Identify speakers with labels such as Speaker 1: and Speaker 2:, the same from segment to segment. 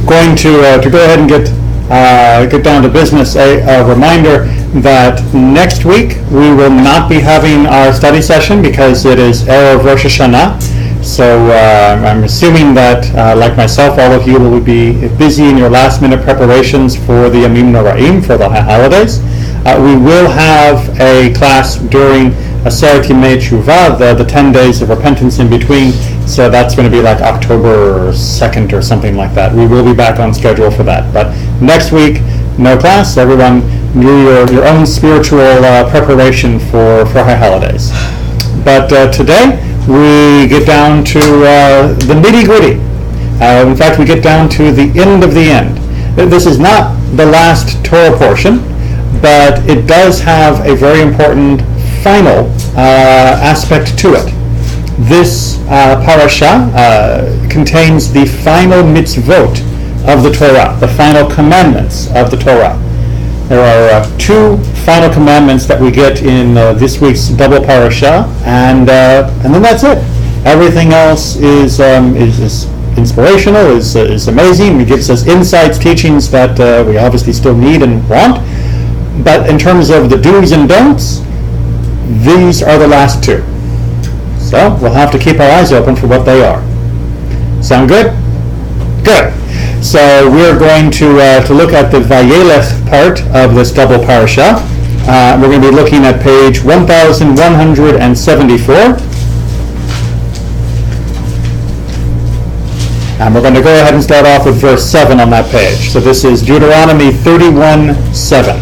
Speaker 1: going to go ahead and get down to business. A reminder that next week we will not be having our study session because it is Erev Rosh Hashanah. So I'm assuming that, like myself, all of you will be busy in your last-minute preparations for the Yamim Noraim, for the holidays. We will have a class during Aseret Yemei Tshuva, the 10 days of repentance in between. So that's going to be like October 2nd or something like that. We will be back on schedule for that. But next week, no class. Everyone do your own spiritual preparation for high holidays. But today, we get down to the nitty-gritty. In fact, we get down to the end of the end. This is not the last Torah portion, but it does have a very important final aspect to it. This parasha contains the final mitzvot of the Torah, the final commandments of the Torah. There are two final commandments that we get in this week's double parasha, and then that's it. Everything else is inspirational, is amazing. It gives us insights, teachings that we obviously still need and want. But in terms of the do's and don'ts, these are the last two. So we'll have to keep our eyes open for what they are. Sound good? Good. So we're going to look at the Vayeilech part of this double parasha. We're going to be looking at page 1174. And we're going to go ahead and start off with verse 7 on that page. So this is Deuteronomy 31:7.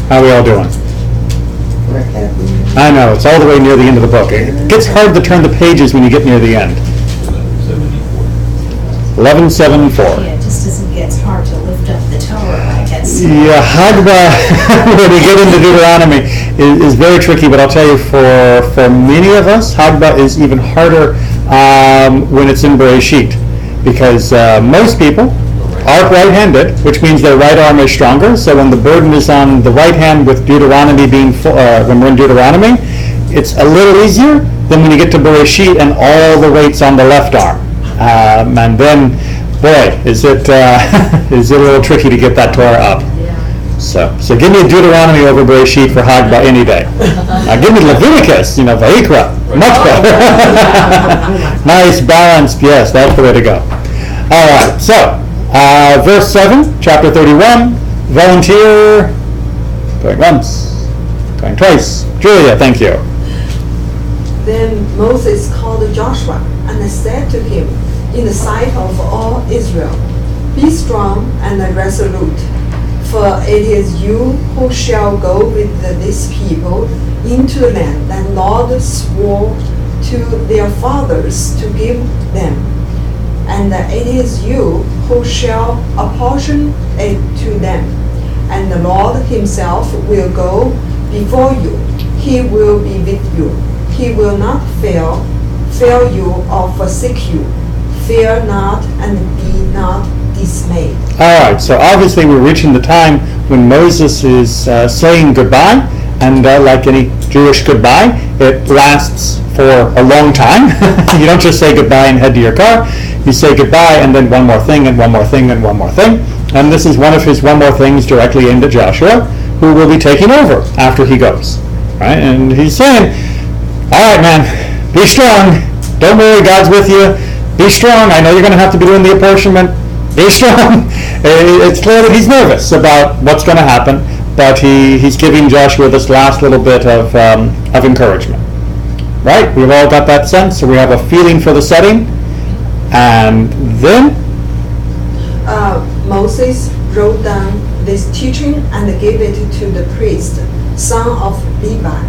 Speaker 1: How are we all doing? I know, it's all the way near the end of the book. It gets hard to turn the pages when you get near the end. 1174.
Speaker 2: Yeah, just as it gets hard to lift up the Torah, I guess.
Speaker 1: Yeah, Hagba, when we get into Deuteronomy, is very tricky, but I'll tell you, for many of us, Hagba is even harder when it's in Bereshit, because most people are right-handed, which means their right arm is stronger. So when the burden is on the right hand with Deuteronomy being when we're in Deuteronomy, it's a little easier than when you get to Bereshit and all the weight's on the left arm. And then, boy, is it a little tricky to get that Torah up. So give me a Deuteronomy over Bereshit for Hagba any day. Give me Leviticus, Vayikra, much better. Nice, balanced, yes, that's the way to go. All right, so verse 7, chapter 31, volunteer, going once, going twice. Julia, thank you.
Speaker 3: Then Moses called Joshua and said to him in the sight of all Israel, "Be strong and resolute, for it is you who shall go with this people into the land that Lord swore to their fathers to give them. And it is you who shall apportion it to them. And the Lord himself will go before you. He will be with you. He will not fail you or forsake you. Fear not and be not dismayed."
Speaker 1: All right, so obviously we're reaching the time when Moses is saying goodbye, and like any Jewish goodbye, it lasts for a long time. You don't just say goodbye and head to your car. You say goodbye and then one more thing and one more thing and one more thing. And this is one of his one more things directly aimed at Joshua, who will be taking over after he goes. Right? And he's saying, all right, man, be strong. Don't worry, God's with you. Be strong. I know you're going to have to be doing the apportionment. Be strong. It's clear that he's nervous about what's going to happen, but he's giving Joshua this last little bit of encouragement. Right? We've all got that sense, so we have a feeling for the setting. And then?
Speaker 3: Moses wrote down this teaching and gave it to the priest, son of Levi,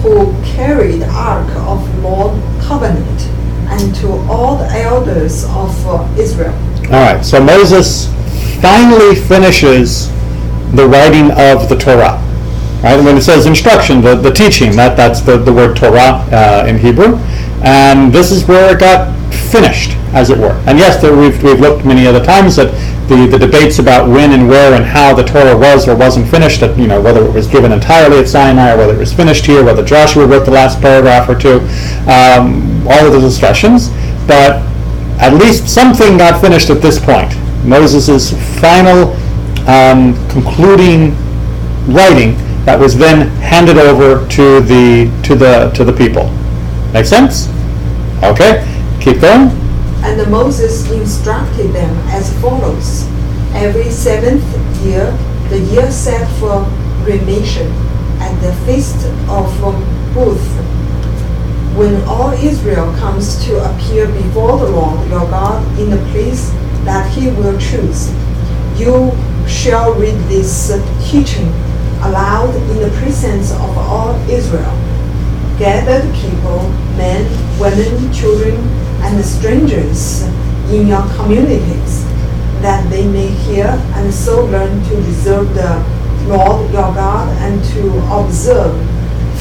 Speaker 3: who carried the ark of Lord's covenant, and to all the elders of Israel. All
Speaker 1: right, so Moses finally finishes the writing of the Torah. Right? When it says instruction, the teaching, that's the word Torah in Hebrew. And this is where it got finished, as it were. And yes, we've looked many other times that the debates about when and where and how the Torah was or wasn't finished, whether it was given entirely at Sinai or whether it was finished here, whether Joshua wrote the last paragraph or two, all of those discussions. But at least something got finished at this point. Moses' final concluding writing that was then handed over to the people. Make sense? Okay, keep going.
Speaker 3: And Moses instructed them as follows. Every 7th year, the year set for remission, at the feast of booths, when all Israel comes to appear before the Lord your God in the place that he will choose, you shall read this teaching aloud in the presence of all Israel. Gathered people, men, women, children, and strangers in your communities, that they may hear and so learn to reserve the Lord your God and to observe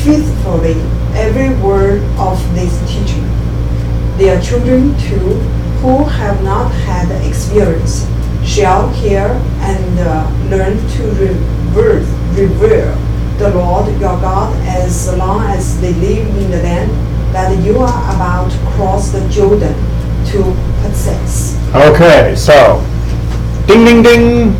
Speaker 3: faithfully every word of this teaching. Their children too, who have not had experience, shall hear and learn to revere the Lord your God as long as they live in the land that you are about to cross the Jordan to possess.
Speaker 1: Okay, so, ding, ding, ding.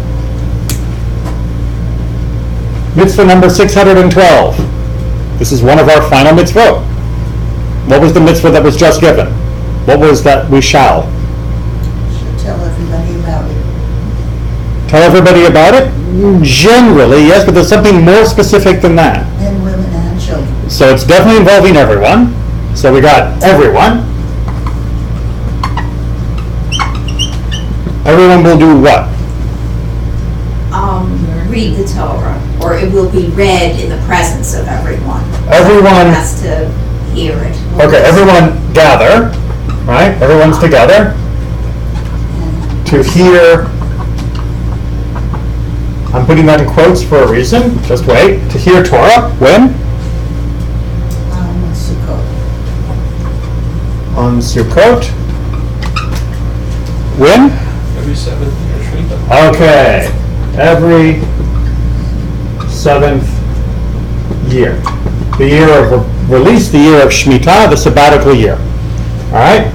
Speaker 1: Mitzvah number 612. This is one of our final mitzvot. What was the mitzvah that was just given? What was that we shall?
Speaker 4: Should tell everybody about it.
Speaker 1: Tell everybody about it? Generally, yes, but there's something more specific than that.
Speaker 4: Men, women, and children.
Speaker 1: So it's definitely involving everyone. So we got everyone. Everyone will do what?
Speaker 2: Read the Torah, or it will be read in the presence of everyone.
Speaker 1: Everyone
Speaker 2: has to hear it.
Speaker 1: Okay, everyone gather, right? Everyone's together to hear. I'm putting that in quotes for a reason. Just wait. To hear Torah. When?
Speaker 4: Sukkot.
Speaker 1: On Sukkot. When?
Speaker 5: Every 7th year Shemitah.
Speaker 1: Okay. Every 7th year. The year of release, the year of Shemitah, the sabbatical year. All right?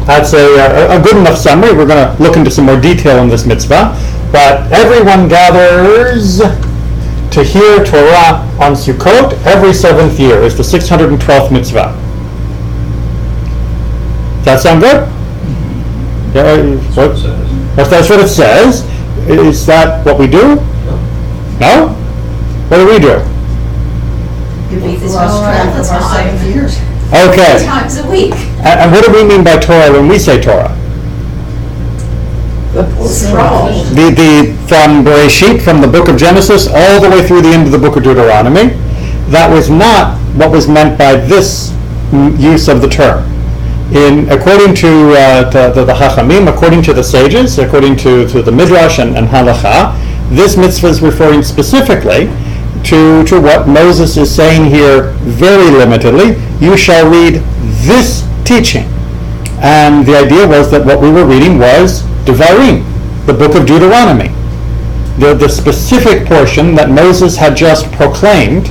Speaker 1: That's a good enough summary. We're going to look into some more detail in this mitzvah. But everyone gathers to hear Torah on Sukkot every 7th year is the 612th mitzvah. Does that sound good? Yeah, that's what it says. Is that what we do? No? What do we do?
Speaker 2: You read the
Speaker 4: We lost
Speaker 2: Torah
Speaker 4: track
Speaker 2: all the
Speaker 4: of our
Speaker 2: time.
Speaker 4: 7 years.
Speaker 1: Okay.
Speaker 2: 3 times a week.
Speaker 1: And what do we mean by Torah when we say Torah?
Speaker 2: Scroll.
Speaker 1: From Bereshit, from the book of Genesis, all the way through the end of the book of Deuteronomy. That was not what was meant by this use of the term. According to the Chachamim, according to the sages, according to the Midrash and Halacha, this mitzvah is referring specifically to what Moses is saying here very limitedly. You shall read this teaching. And the idea was that what we were reading was Devarim, the book of Deuteronomy. The specific portion that Moses had just proclaimed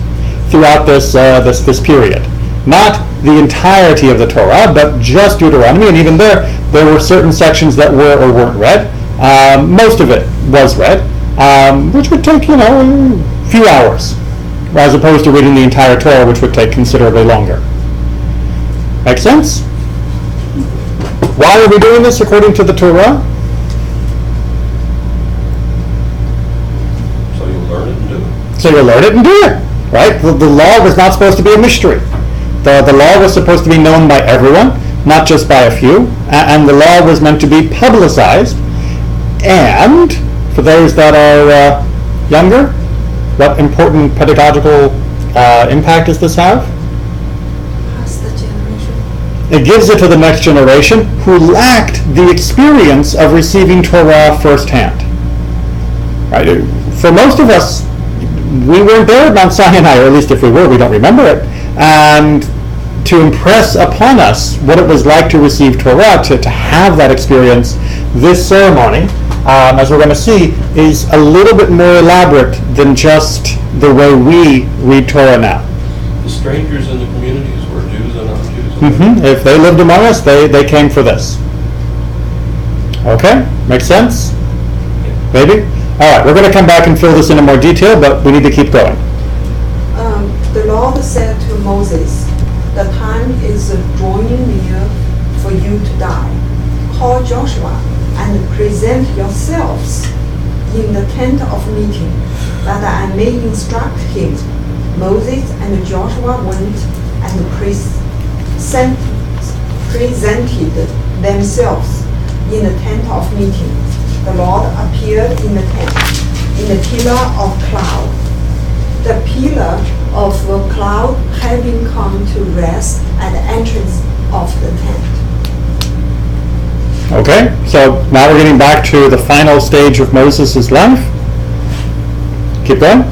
Speaker 1: throughout this period. Not the entirety of the Torah, but just Deuteronomy, and even there were certain sections that were or weren't read. Most of it was read, which would take, a few hours, as opposed to reading the entire Torah, which would take considerably longer. Make sense? Why are we doing this according to the Torah?
Speaker 5: So you'll learn it and do it.
Speaker 1: So you learn it and do it, right? The law was not supposed to be a mystery. The law was supposed to be known by everyone, not just by a few, and the law was meant to be publicized. And for those that are younger, what important pedagogical impact does this have?
Speaker 3: Pass the generation.
Speaker 1: It gives it to the next generation who lacked the experience of receiving Torah firsthand. Right? For most of us, we weren't there at Mount Sinai, or at least if we were, we don't remember it. And to impress upon us what it was like to receive Torah, to have that experience, this ceremony as we're going to see, is a little bit more elaborate than just the way we read Torah now.
Speaker 5: The strangers in the communities were Jews and non-Jews.
Speaker 1: If they lived among us, they came for this. Okay? Makes sense? Maybe? All right, we're going to come back and fill this in more detail, but we need to keep going.
Speaker 3: The Lord said to Moses, "The time is drawing near for you to die. Call Joshua and present yourselves in the tent of meeting, that I may instruct him." Moses and Joshua went and presented themselves in the tent of meeting. The Lord appeared in the tent, in the pillar of cloud. The pillar of cloud having come to rest at the entrance of the tent.
Speaker 1: Okay, so now we're getting back to the final stage of Moses' life. Keep going.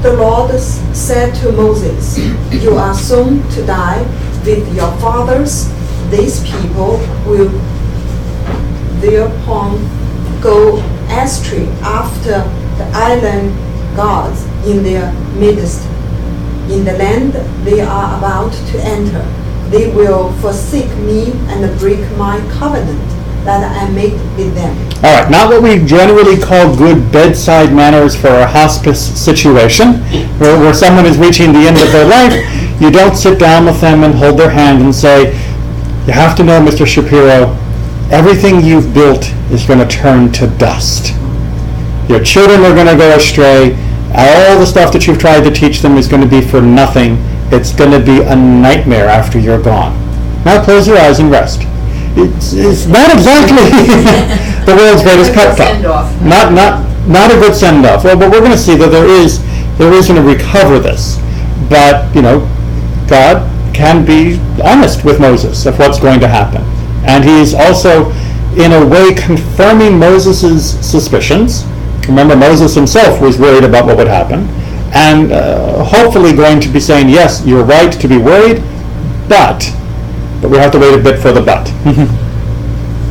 Speaker 3: The Lord said to Moses, "You are soon to die with your fathers. These people will thereupon go astray after the island gods in their midst. In the land they are about to enter, they will forsake me and break my covenant that I made with them."
Speaker 1: All right, not what we generally call good bedside manners for a hospice situation, where someone is reaching the end of their life. You don't sit down with them and hold their hand and say, "You have to know, Mr. Shapiro, everything you've built is going to turn to dust. Your children are going to go astray. All the stuff that you've tried to teach them is going to be for nothing. It's going to be a nightmare after you're gone. Now close your eyes and rest." It's not exactly the world's greatest pep talk. Not a good send-off. Well, but we're going to see that there is going to recover this. But, God can be honest with Moses of what's going to happen. And he's also, in a way, confirming Moses' suspicions. Remember, Moses himself was worried about what would happen. And hopefully going to be saying, yes, you're right to be worried, but we have to wait a bit for the but.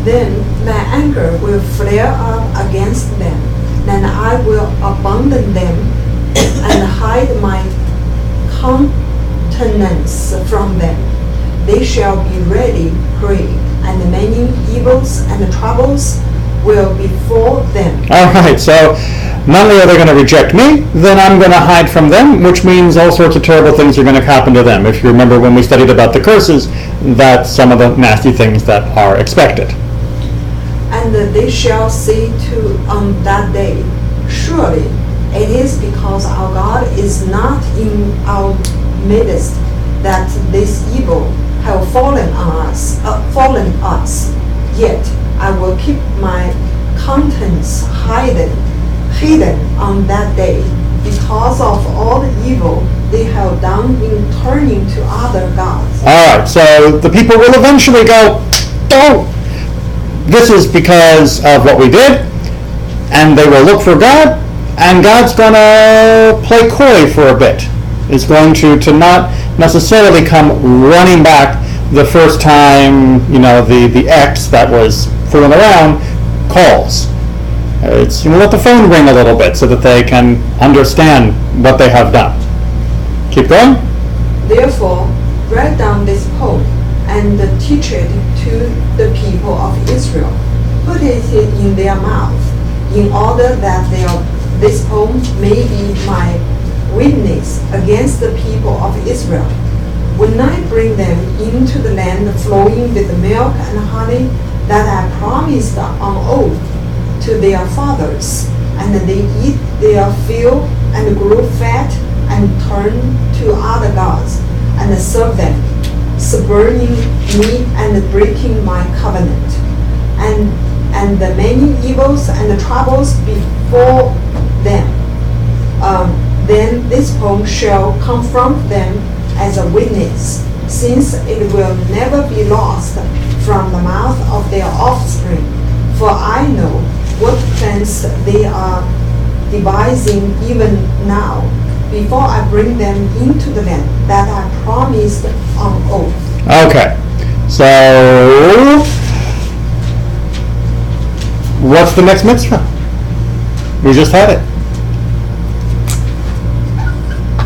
Speaker 3: Then my anger will flare up against them, and I will abandon them and hide my countenance from them. They shall be ready prey, and many evils and troubles will befall them.
Speaker 1: All right, so not only are they going to reject me, then I'm going to hide from them, which means all sorts of terrible things are going to happen to them. If you remember when we studied about the curses, that's some of the nasty things that are expected.
Speaker 3: And they shall say to on that day, "Surely it is because our God is not in our midst that this evil have fallen us. Yet I will keep my countenance hidden on that day, because of all the evil they have done in turning to other gods."
Speaker 1: All right, so the people will eventually go, "Oh, this is because of what we did," and they will look for God, and God's going to play coy for a bit. It's going to not necessarily come running back the first time, the ex that was fooling around calls. It's let the phone ring a little bit so that they can understand what they have done. Keep going.
Speaker 3: Therefore, write down this poem and teach it to the people of Israel. Put it in their mouth, in order that this poem may be my witness against the people of Israel. When I bring them into the land flowing with milk and honey that I promised on oath to their fathers, and they eat their fill and grow fat and turn to other gods and serve them, spurning me and breaking my covenant, and the many evils and troubles before them, then this poem shall confront them as a witness, since it will never be lost from the mouth of their offspring. For I know what plans they are devising even now, before I bring them into the land that I promised on oath.
Speaker 1: Okay, so what's the next mitzvah? We just had it.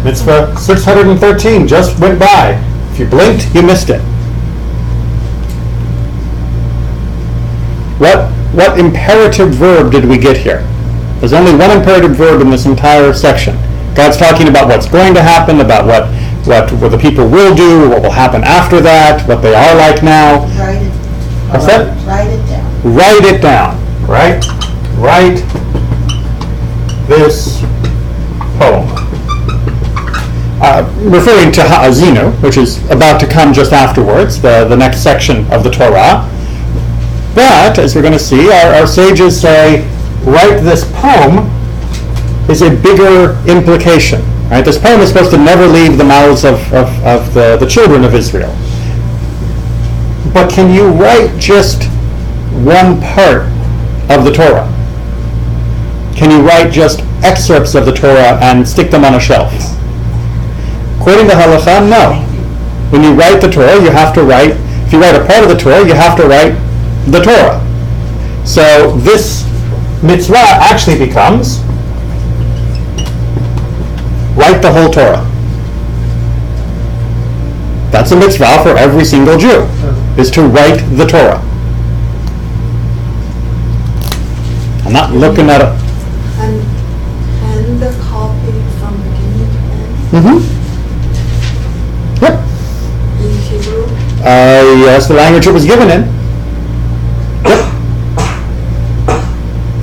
Speaker 1: Mitzvah 613 just went by. If you blinked, you missed it. What imperative verb did we get here? There's only one imperative verb in this entire section. God's talking about what's going to happen, about what the people will do, what will happen after that, what they are like now.
Speaker 4: Write it.
Speaker 1: What's that?
Speaker 4: Write it down.
Speaker 1: Write it down. Right? Write this poem. Referring to Ha'azinu, which is about to come just afterwards, the next section of the Torah. But, as we're going to see, our sages say, write this poem is a bigger implication. Right? This poem is supposed to never leave the mouths of the children of Israel. But can you write just one part of the Torah? Can you write just excerpts of the Torah and stick them on a shelf? According to Halacha, no. When you write the Torah, you have to write, if you write a part of the Torah, you have to write the Torah. So this mitzvah actually becomes write the whole Torah. That's a mitzvah for every single Jew, is to write the Torah. I'm not looking at a...
Speaker 3: And the copy from beginning to end
Speaker 1: Mm-hmm. Yep.
Speaker 3: in Hebrew.
Speaker 1: Yes, the language it was given in. Yep.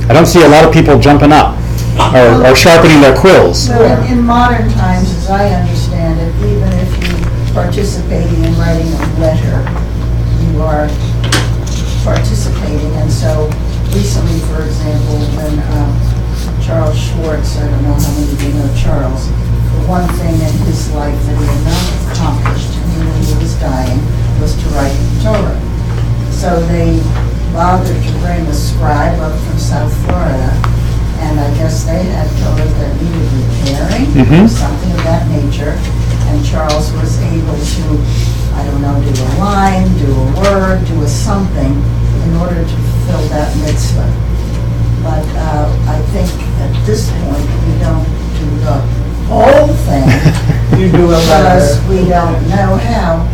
Speaker 1: I don't see a lot of people jumping up or sharpening their quills.
Speaker 4: Well, in modern times, as I understand it, even if you participating in writing a letter, you are participating. And so recently, for example, when Charles Schwartz, I don't know how many of you know Charles, the one thing in his life that he had not accomplished when he was dying was to write the Torah. So they bothered to bring a scribe up from South Florida, and I guess they had Torah that needed repairing,
Speaker 1: Mhm.
Speaker 4: something of that nature, and Charles was able to, I don't know, do a line, do a word, do a something in order to fulfill that mitzvah. But I think at this point we don't do the whole thing.
Speaker 6: You do a
Speaker 4: Because
Speaker 6: letter.
Speaker 4: we don't know how.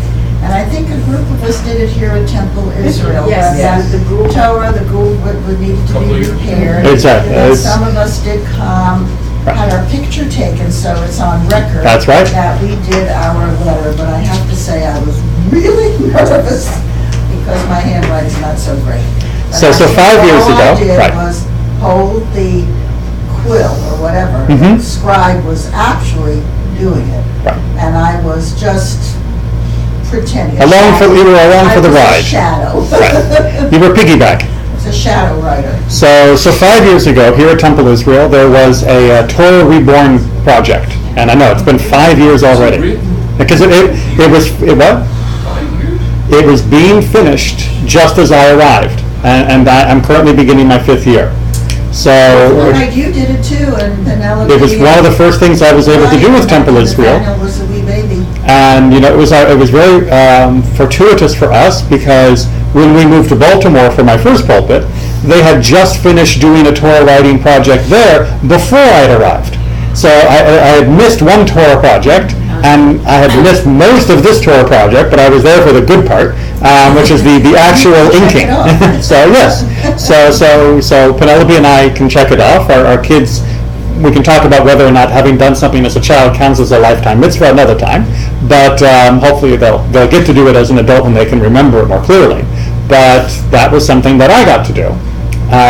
Speaker 4: And I think a group of us did it here at Temple Israel.
Speaker 2: Yes.
Speaker 4: That the Torah, the group would need to
Speaker 5: Couple
Speaker 4: be
Speaker 5: years.
Speaker 4: repaired.
Speaker 1: Exactly.
Speaker 4: And then
Speaker 1: It's-
Speaker 4: some of us did come, had our picture taken, so it's on record.
Speaker 1: That's right.
Speaker 4: That we did our letter, but I have to say I was really nervous because my handwriting's not so great. But
Speaker 1: So
Speaker 4: I think
Speaker 1: 5 years
Speaker 4: all
Speaker 1: ago,
Speaker 4: I did
Speaker 1: right.
Speaker 4: was hold the quill or whatever.
Speaker 1: Mhm.
Speaker 4: The scribe was actually doing it.
Speaker 1: Right.
Speaker 4: And I was just pretending.
Speaker 1: You were along for the
Speaker 4: I was
Speaker 1: ride.
Speaker 4: a shadow.
Speaker 1: Right. You were piggyback.
Speaker 4: It's a shadow writer.
Speaker 1: So 5 years ago, here at Temple Israel, there was a Torah Reborn project. And I know, it's been 5 years already.
Speaker 5: Really?
Speaker 1: Because it was, what?
Speaker 5: 5 years?
Speaker 1: It was being finished just as I arrived. And I'm currently beginning my 5th year. So
Speaker 4: Right, you did it too, and Penelope.
Speaker 1: it was one of the first things I was able to do with Temple Israel.
Speaker 4: Nathaniel was a wee baby.
Speaker 1: And it was very fortuitous for us because when we moved to Baltimore for my first pulpit, they had just finished doing a Torah writing project there before I had arrived. So I had missed one Torah project, and I had missed most of this Torah project, but I was there for the good part, which is the actual inking. So yes, so Penelope and I can check it off. Our kids, we can talk about whether or not having done something as a child counts as a lifetime mitzvah another time, but hopefully they'll get to do it as an adult when they can remember it more clearly. But that was something that I got to do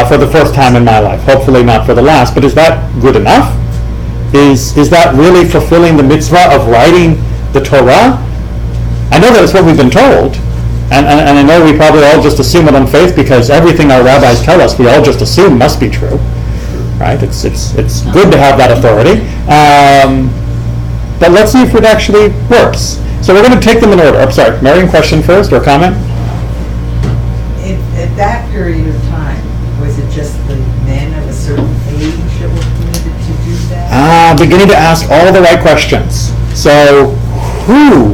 Speaker 1: for the first time in my life. Hopefully not for the last, but is that good enough? Is that really fulfilling the mitzvah of writing the Torah? I know that it's what we've been told, and I know we probably all just assume it on faith because everything our rabbis tell us we all just assume must be true. Right? It's good to have that authority. But let's see if it actually works. So we're going to take them in order. I'm sorry, Marion, question first or comment?
Speaker 6: At that period of time, was it just the men of a certain age that were permitted to do that?
Speaker 1: Beginning to ask all the right questions. So who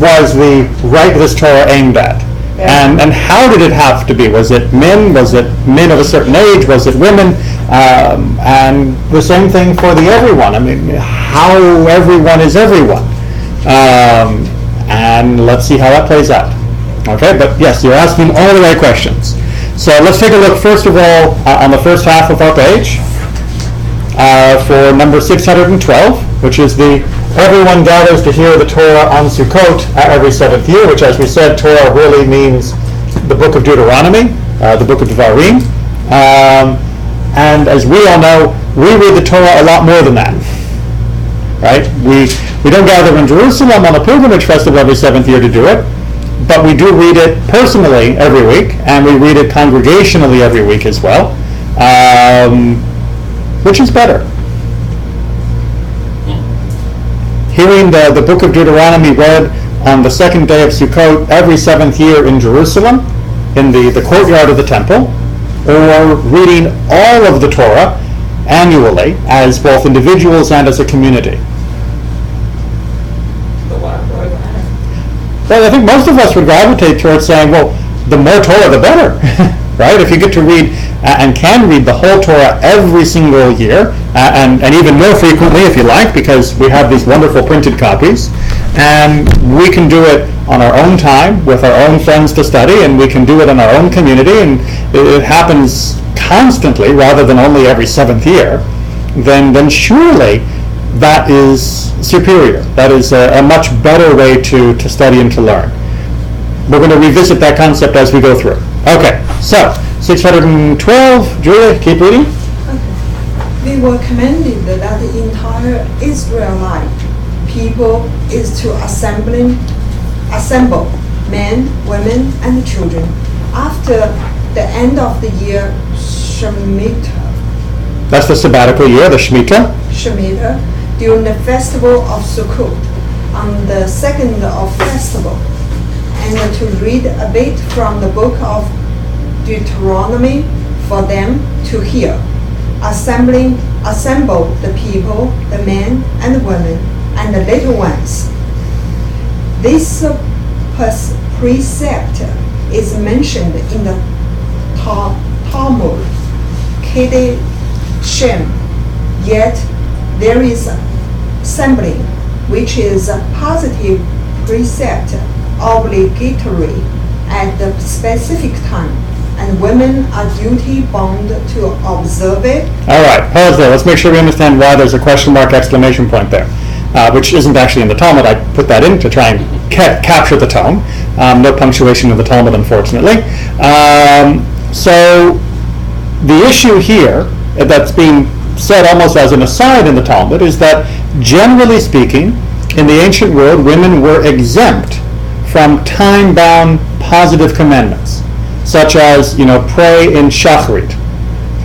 Speaker 1: was the write this Torah aimed at? And how did it have to be? Was it men? Was it men of a certain age? Was it women? And the same thing for the everyone. I mean, how everyone is everyone. And let's see how that plays out. Okay, but yes, you're asking all the right questions. So let's take a look first of all on the first half of our page for number 612, which is the everyone gathers to hear the Torah on Sukkot every seventh year, which, as we said, Torah really means the book of Deuteronomy, the book of Devarim. And as we all know, we read the Torah a lot more than that. Right? We don't gather in Jerusalem on a pilgrimage festival every seventh year to do it, but we do read it personally every week, and we read it congregationally every week as well. Which is better? Hearing the book of Deuteronomy read on the second day of Sukkot every seventh year in Jerusalem, in the courtyard of the temple, or reading all of the Torah annually as both individuals and as a community?
Speaker 5: The latter.
Speaker 1: Well, I think most of us would gravitate towards saying, well, the more Torah, the better, right? If you get to read and can read the whole Torah every single year, and even more frequently if you like, because we have these wonderful printed copies, and we can do it on our own time with our own friends to study, and we can do it in our own community, and it happens constantly rather than only every seventh year, then surely that is superior. That is a much better way to study and to learn. We're going to revisit that concept as we go through. Okay, so 612, Julia, keep reading.
Speaker 3: We were commanded that the entire Israelite people is to assemble men, women, and children after the end of the year Shemitah.
Speaker 1: That's the sabbatical year, the Shemitah.
Speaker 3: Shemitah, during the festival of Sukkot, on the second of festival, and to read a bit from the book of Deuteronomy for them to hear. Assemble the people, the men and the women, and the little ones. This precept is mentioned in the Talmud, Shem. Yet there is assembling, which is a positive precept, obligatory at the specific time, and women are duty bound to observe it.
Speaker 1: All right, pause there. Let's make sure we understand why there's a question mark exclamation point there, which isn't actually in the Talmud. I put that in to try and capture the tone. No punctuation in the Talmud, unfortunately. So the issue here that's being said almost as an aside in the Talmud is that, generally speaking, in the ancient world, women were exempt from time-bound positive commandments, such as, pray in Shachrit,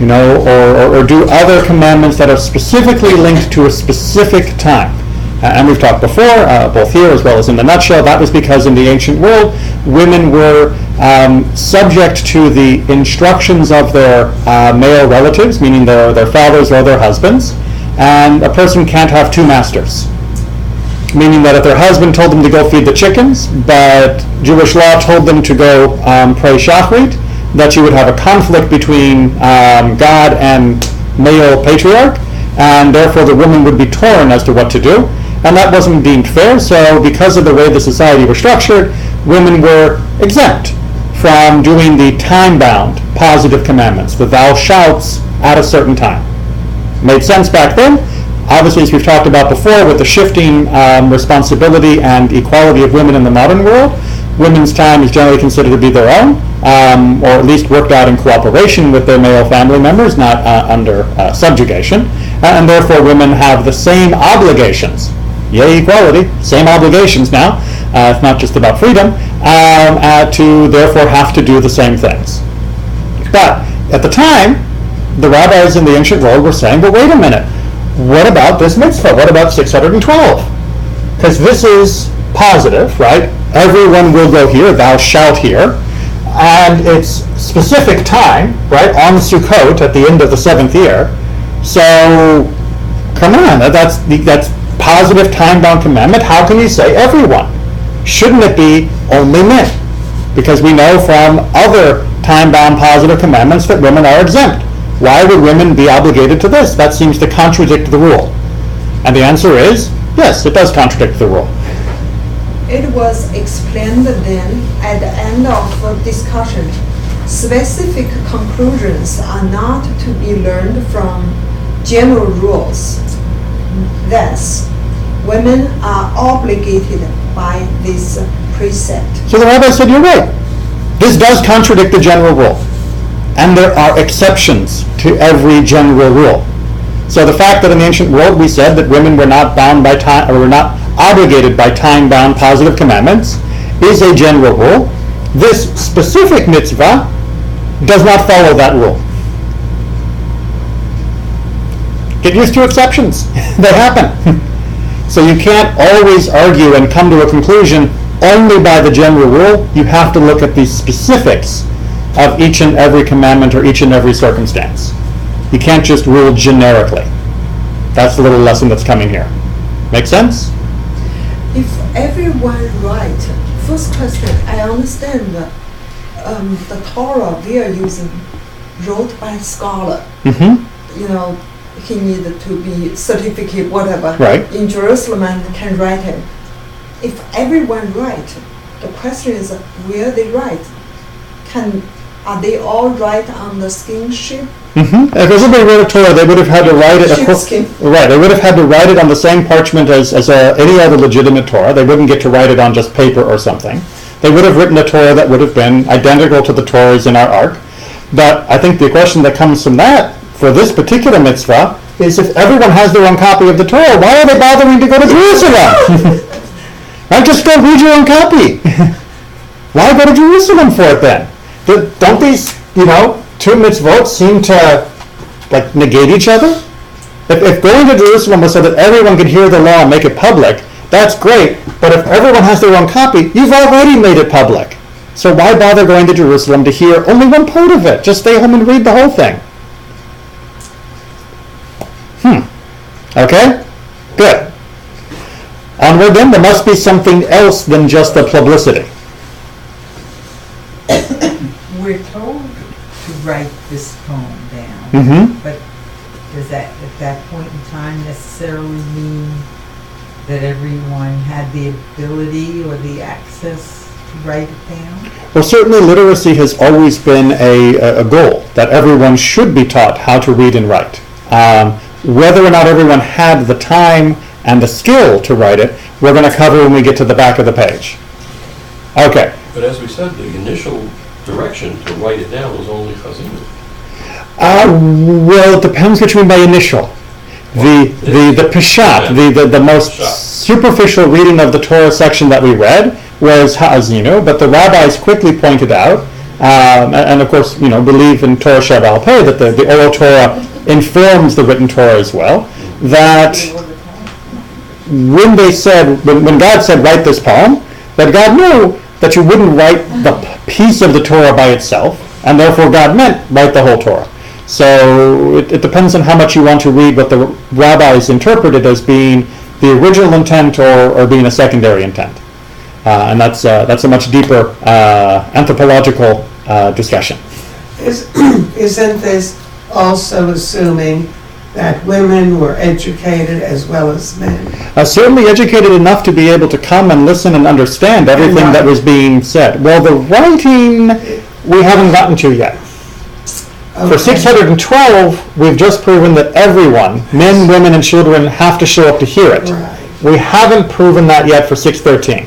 Speaker 1: or do other commandments that are specifically linked to a specific time. And we've talked before, both here as well as in the nutshell, that was because in the ancient world, women were subject to the instructions of their male relatives, meaning their fathers or their husbands, and a person can't have two masters. Meaning that if their husband told them to go feed the chickens, but Jewish law told them to go pray Shachrit, that you would have a conflict between God and male patriarch, and therefore the woman would be torn as to what to do. And that wasn't deemed fair, so because of the way the society was structured, women were exempt from doing the time-bound positive commandments, the thou shouts at a certain time. Made sense back then. Obviously, as we've talked about before, with the shifting responsibility and equality of women in the modern world, women's time is generally considered to be their own, or at least worked out in cooperation with their male family members, not under subjugation, and therefore women have the same obligations. Yay, equality, same obligations now. It's not just about freedom, to therefore have to do the same things. But at the time, the rabbis in the ancient world were saying, well, wait a minute, what about this mitzvah? What about 612? Because this is positive, right? Everyone will go here, thou shalt here. And it's specific time, right, on Sukkot at the end of the seventh year. So, come on, that's positive time-bound commandment. How can you say everyone? Shouldn't it be only men? Because we know from other time-bound positive commandments that women are exempt. Why would women be obligated to this? That seems to contradict the rule. And the answer is, yes, it does contradict the rule.
Speaker 3: It was explained then at the end of the discussion. Specific conclusions are not to be learned from general rules. Thus, women are obligated by this precept.
Speaker 1: So the rabbi said, you're right. This does contradict the general rule. And there are exceptions to every general rule. So the fact that in the ancient world we said that women were not bound by time, or were not obligated by time-bound positive commandments, is a general rule. This specific mitzvah does not follow that rule. Get used to exceptions. They happen. So you can't always argue and come to a conclusion only by the general rule. You have to look at the specifics of each and every commandment or each and every circumstance. You can't just rule generically. That's the little lesson that's coming here. Make sense?
Speaker 3: If everyone right, first question, I understand the Torah we are using wrote by a scholar.
Speaker 1: Mm-hmm.
Speaker 3: You know, he needed to be certificate, whatever.
Speaker 1: Right.
Speaker 3: In Jerusalem and can write it. If everyone right, the question is where they write. Are they all right on the skin sheet?
Speaker 1: Mm-hmm. If everybody wrote a Torah, they would have had to write it.
Speaker 3: Sheepskin.
Speaker 1: Right. They would have had to write it on the same parchment as any other legitimate Torah. They wouldn't get to write it on just paper or something. They would have written a Torah that would have been identical to the Torahs in our Ark. But I think the question that comes from that, for this particular mitzvah, is if everyone has their own copy of the Torah, why are they bothering to go to Jerusalem? Right? Just go read your own copy. Why go to Jerusalem for it then? Don't these, two mitzvot seem to negate each other? If going to Jerusalem was so that everyone could hear the law and make it public, that's great. But if everyone has their own copy, you've already made it public. So why bother going to Jerusalem to hear only one part of it? Just stay home and read the whole thing. Okay? Good. Onward then, there must be something else than just the publicity.
Speaker 6: We're told to write this poem down,
Speaker 1: Mm-hmm.
Speaker 6: but does that, at that point in time, necessarily mean that everyone had the ability or the access to write it down?
Speaker 1: Well, certainly literacy has always been a goal, that everyone should be taught how to read and write. Whether or not everyone had the time and the skill to write it, we're going to cover when we get to the back of the page. Okay.
Speaker 5: But as we said, the initial direction to write it down was only chazinu.
Speaker 1: Well, it depends what you mean by initial. The Peshat, the most superficial reading of the Torah section that we read was Ha'azinu, but the rabbis quickly pointed out, and of course, believe in Torah Sheb'al Peh, that the oral Torah informs the written Torah as well, that when God said, write this poem, that God knew that you wouldn't write the piece of the Torah by itself, and therefore God meant write the whole Torah. So it depends on how much you want to read what the rabbis interpreted as being the original intent or being a secondary intent. And that's a much deeper anthropological discussion.
Speaker 7: Isn't this also assuming that women were educated as well as men?
Speaker 1: Certainly educated enough to be able to come and listen and understand everything that was being said. Well, the writing we haven't gotten to yet. Okay. For 612, we've just proven that everyone, men, women, and children, have to show up to hear it.
Speaker 7: Right.
Speaker 1: We haven't proven that yet for 613.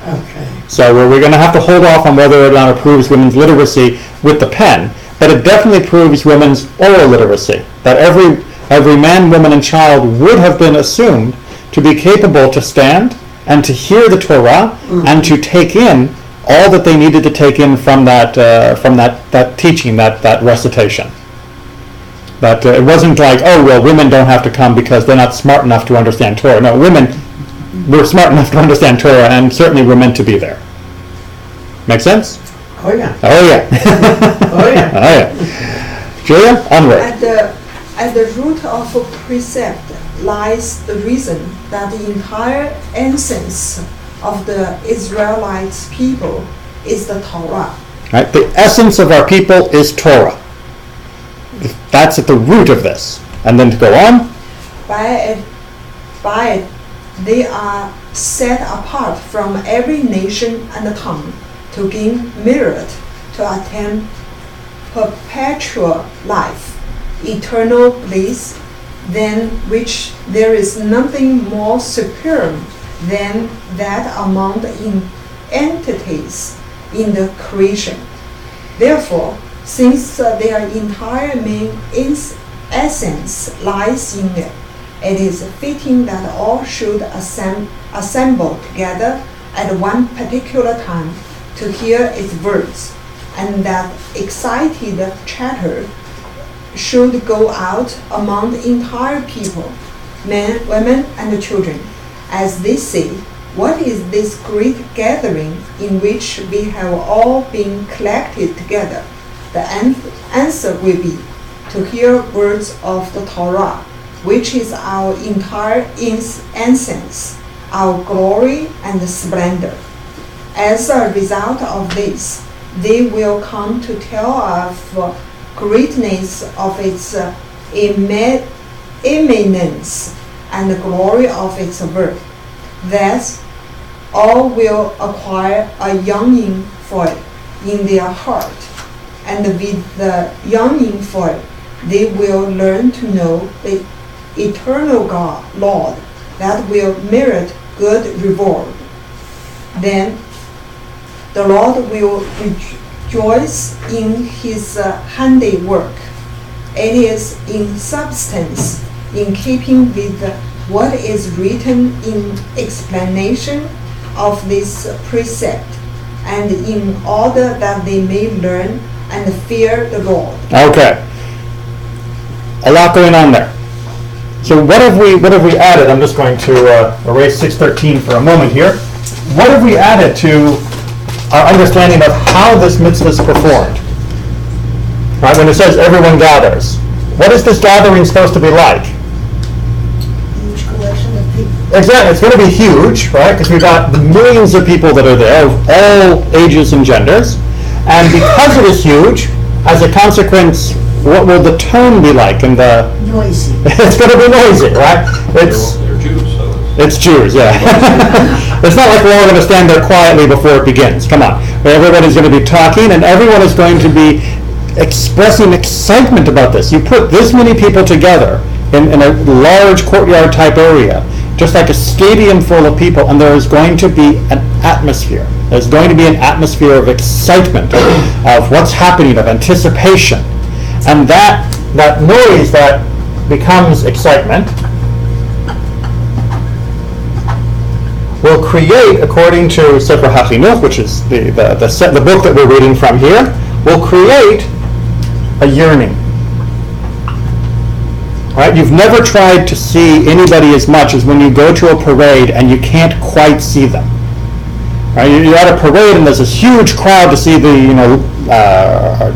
Speaker 7: Okay.
Speaker 1: So we're going to have to hold off on whether or not it proves women's literacy with the pen, but it definitely proves women's oral literacy, that every man, woman, and child would have been assumed to be capable to stand and to hear the Torah and to take in all that they needed to take in from that teaching, that recitation. That it wasn't like, oh, well, women don't have to come because they're not smart enough to understand Torah. No, women were smart enough to understand Torah, and certainly were meant to be there. Make sense?
Speaker 7: Oh, yeah.
Speaker 1: Oh, yeah.
Speaker 7: Oh, yeah.
Speaker 1: Oh, yeah. Julia, onward.
Speaker 3: At the root of a precept lies the reason that the entire essence of the Israelites people is the Torah.
Speaker 1: Right? The essence of our people is Torah. That's at the root of this. And then to go on,
Speaker 3: By it, they are set apart from every nation and tongue to gain merit, to attain perpetual life, eternal bliss, than which there is nothing more superior than that among the entities in the creation. Therefore, since their entire main essence lies in it, it is fitting that all should assemble together at one particular time to hear its words, and that excited chatter should go out among the entire people, men, women, and children, as they say, "What is this great gathering in which we have all been collected together?" The answer will be, to hear words of the Torah, which is our entire essence, our glory and splendor. As a result of this, they will come to tell of greatness of its eminence and the glory of its work. Thus, all will acquire a yearning for it in their heart, and with the yearning for it, they will learn to know the eternal God, Lord, that will merit good reward. Then the Lord will rejoice in his handiwork. It is in substance in keeping with what is written in explanation of this precept, and in order that they may learn and fear the Lord.
Speaker 1: okay. A lot going on there. So what have we added? I'm just going to erase 613 for a moment here. What have we added to our understanding of how this mitzvah is performed? Right, when it says everyone gathers, what is this gathering supposed to be like?
Speaker 4: Huge collection of people.
Speaker 1: Exactly, it's going to be huge, right? Because we've got the millions of people that are there, of all ages and genders. And because it is huge, as a consequence, what will the tone be like? And
Speaker 4: Noisy.
Speaker 1: it's going to be noisy, right?
Speaker 5: They're Jews, so
Speaker 1: It's Jews, yeah. It's not like we're all going to stand there quietly before it begins. Come on. Everybody's going to be talking, and everyone is going to be expressing excitement about this. You put this many people together in a large courtyard type area, just like a stadium full of people, and there is going to be an atmosphere. There's going to be an atmosphere of excitement, of what's happening, of anticipation. And that noise that becomes excitement will create, according to Sefer HaChinuch, which is the book that we're reading from here, will create a yearning. Right? You've never tried to see anybody as much as when you go to a parade and you can't quite see them. Right? You're at a parade and there's this huge crowd to see the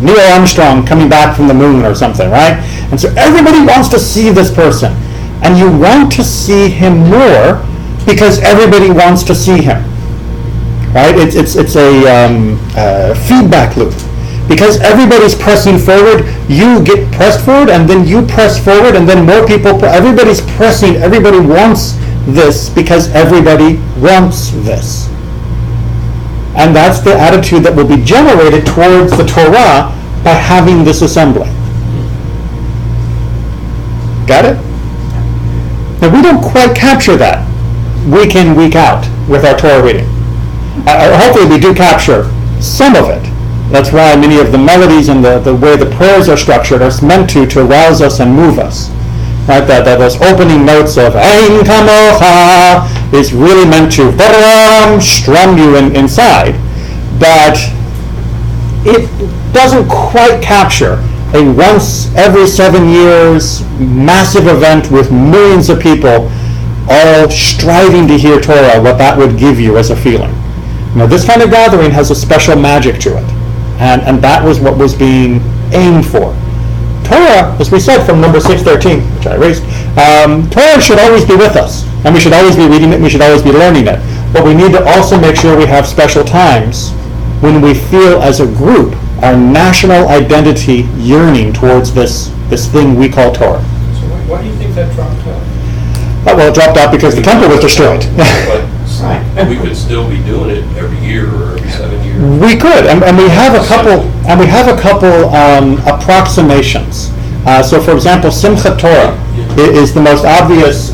Speaker 1: Neil Armstrong coming back from the moon or something, right? And so everybody wants to see this person, and you want to see him more because everybody wants to see him, right? It's a feedback loop. Because everybody's pressing forward, you get pressed forward, and then you press forward, and then more people, everybody's pressing, everybody wants this because everybody wants this. And that's the attitude that will be generated towards the Torah by having this assembly. Got it? Now we don't quite capture that week in, week out with our Torah reading. Hopefully we do capture some of it. That's why many of the melodies and the way the prayers are structured are meant to arouse us and move us. Right? Those opening notes of Ein Kamocha is really meant to strum you inside. But it doesn't quite capture a once every 7 years massive event with millions of people all striving to hear Torah, what that would give you as a feeling. Now, this kind of gathering has a special magic to it. And that was what was being aimed for. Torah, as we said from number 613, which I erased, Torah should always be with us. And we should always be reading it, we should always be learning it. But we need to also make sure we have special times when we feel as a group our national identity yearning towards this thing we call Torah.
Speaker 8: So why do you think that dropped out?
Speaker 1: Well, it dropped out because the temple was destroyed.
Speaker 5: But we could still be doing it every year or every 7 years.
Speaker 1: We could, and we have a couple approximations. So, for example, Simchat Torah is the most obvious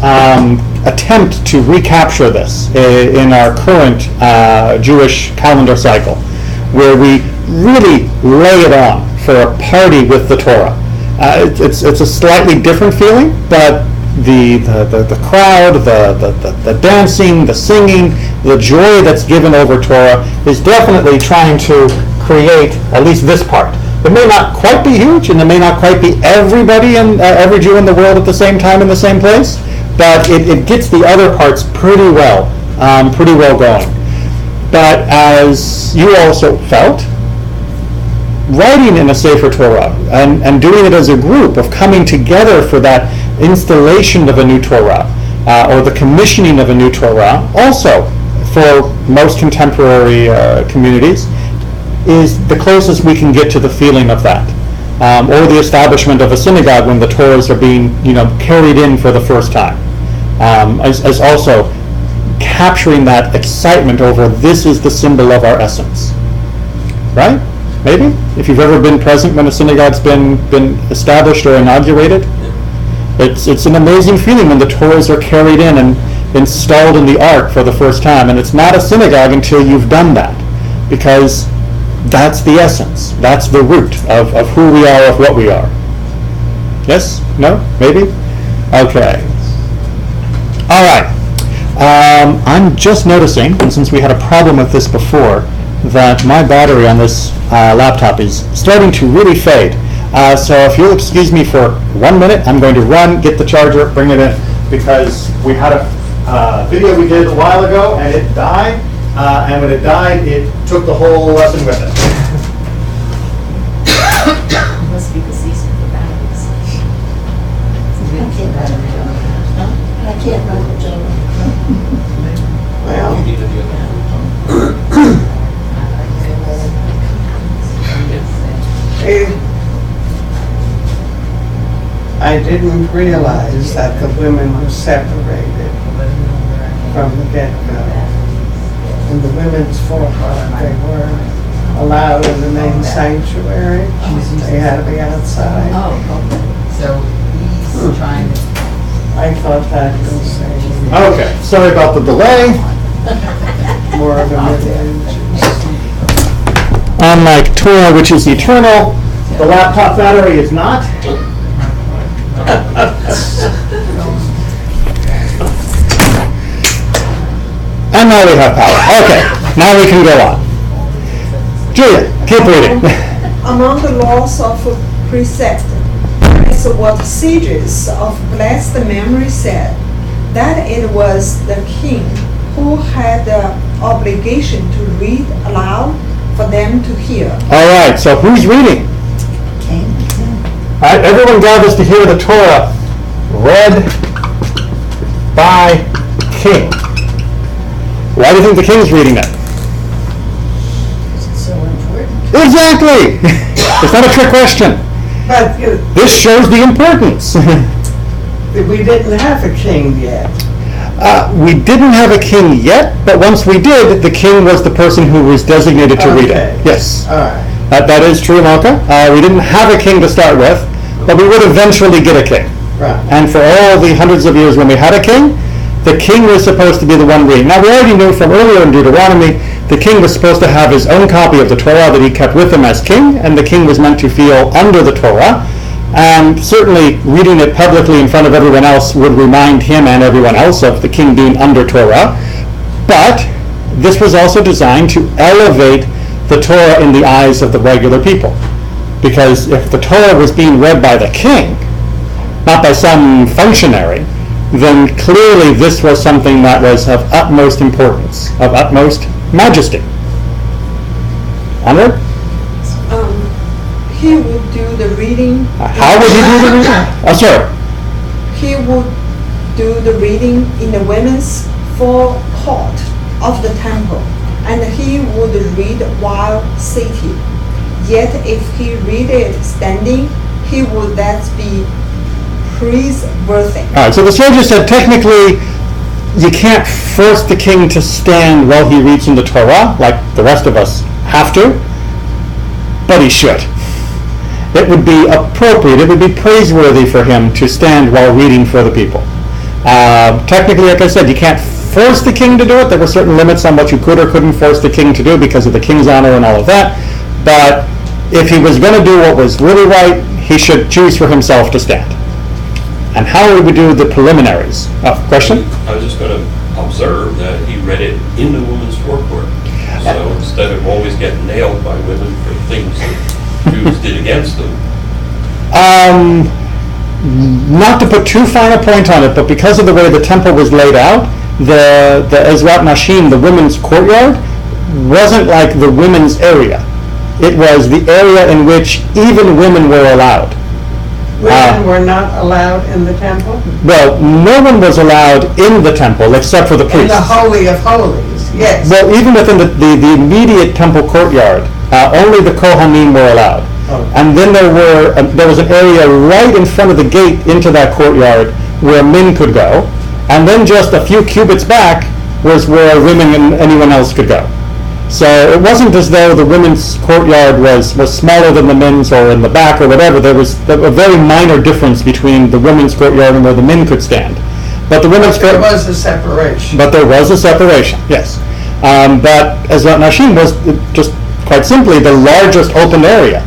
Speaker 1: attempt to recapture this in our current Jewish calendar cycle, where we really lay it on for a party with the Torah. It's a slightly different feeling, but the crowd, the dancing, the singing, the joy that's given over Torah is definitely trying to create at least this part. It may not quite be huge, and it may not quite be everybody and every Jew in the world at the same time in the same place, but it gets the other parts pretty well going. But as you also felt, writing in a Sefer Torah and doing it as a group of coming together for that installation of a new Torah or the commissioning of a new Torah, also for most contemporary communities, is the closest we can get to the feeling of that. Or the establishment of a synagogue when the Torahs are being carried in for the first time, as also capturing that excitement over this is the symbol of our essence. Right? Maybe? If you've ever been present when a synagogue's been established or inaugurated, it's an amazing feeling when the Torahs are carried in and installed in the ark for the first time. And it's not a synagogue until you've done that, because that's the essence. That's the root of who we are, of what we are. Yes? No? Maybe? Okay. All right. I'm just noticing, and since we had a problem with this before, that my battery on this laptop is starting to really fade. So if you'll excuse me for 1 minute, I'm going to run, get the charger, bring it in, because we had a video we did a while ago, and it died. And when it died, it took the whole lesson with it.
Speaker 2: Must be the season for batteries.
Speaker 4: I can't run the Torah.
Speaker 7: Well,
Speaker 5: You need to be on
Speaker 7: I didn't realize that the women were separated from the get-go. In the women's forefront, they were allowed in the main sanctuary. They had to be outside.
Speaker 6: Oh, okay. So he's trying to.
Speaker 7: I thought that was
Speaker 1: Okay, sorry about the delay.
Speaker 7: more of a mid-age.
Speaker 1: Unlike Torah, which is eternal, the laptop battery is not. And now we have power. Okay, now we can go on. Julia, keep reading.
Speaker 3: Among the laws of precept, is what sages of blessed memory said, that it was the king who had the obligation to read aloud for them to hear.
Speaker 1: All right, so who's reading?
Speaker 4: King.
Speaker 1: All right, everyone gathers to hear the Torah read by king. Why do you think the king's reading it?
Speaker 4: It's so important.
Speaker 1: Exactly. It's not a trick question.
Speaker 7: But
Speaker 1: This shows the importance.
Speaker 7: we didn't have a king yet.
Speaker 1: We didn't have a king yet, but once we did, the king was the person who was designated to read
Speaker 7: Okay.
Speaker 1: it. Yes.
Speaker 7: All right.
Speaker 1: That is true, Malka. We didn't have a king to start with, but we would eventually get a king.
Speaker 7: Right.
Speaker 1: And for all the hundreds of years when we had a king, the king was supposed to be the one reading. Now, we already knew from earlier in Deuteronomy, the king was supposed to have his own copy of the Torah that he kept with him as king, and the king was meant to feel under the Torah. And certainly reading it publicly in front of everyone else would remind him and everyone else of the king being under Torah. But this was also designed to elevate the Torah in the eyes of the regular people. Because if the Torah was being read by the king, not by some functionary, then clearly this was something that was of utmost importance, of utmost majesty. Onward?
Speaker 3: He would do the reading.
Speaker 1: How would he do the reading? Oh, sorry.
Speaker 3: He would do the reading in the women's forecourt of the temple, and he would read while seated. Yet if he read it standing, he would that be praiseworthy.
Speaker 1: All right, so the sages said technically you can't force the king to stand while he reads from the Torah, like the rest of us have to, but he should. It would be appropriate, it would be praiseworthy for him to stand while reading for the people. Technically, like I said, you can't force the king to do it. There were certain limits on what you could or couldn't force the king to do because of the king's honor and all of that. But if he was going to do what was really right, he should choose for himself to stand. And how would we do the preliminaries? Question?
Speaker 5: I was just going to observe that he read it in the women's forecourt. So instead of always getting nailed by women for things that Jews did against them.
Speaker 1: Not to put too fine a point on it, but because of the way the temple was laid out, the Ezrat Nashim, the women's courtyard, wasn't like the women's area. It was the area in which even women were allowed.
Speaker 7: Women were not allowed in the temple?
Speaker 1: Well, no one was allowed in the temple except for the
Speaker 7: In
Speaker 1: priests.
Speaker 7: the Holy of Holies, yes.
Speaker 1: Well, even within the immediate temple courtyard, only the Kohanim were allowed.
Speaker 7: Oh.
Speaker 1: And then there was an area right in front of the gate into that courtyard where men could go, and then just a few cubits back was where women and anyone else could go. So it wasn't as though the women's courtyard was smaller than the men's or in the back or whatever. There was a very minor difference between the women's courtyard and where the men could stand. But the women's
Speaker 7: There
Speaker 1: courtyard...
Speaker 7: was a separation.
Speaker 1: But there was a separation, yes. But Ezrat Nashim was just quite simply the largest open area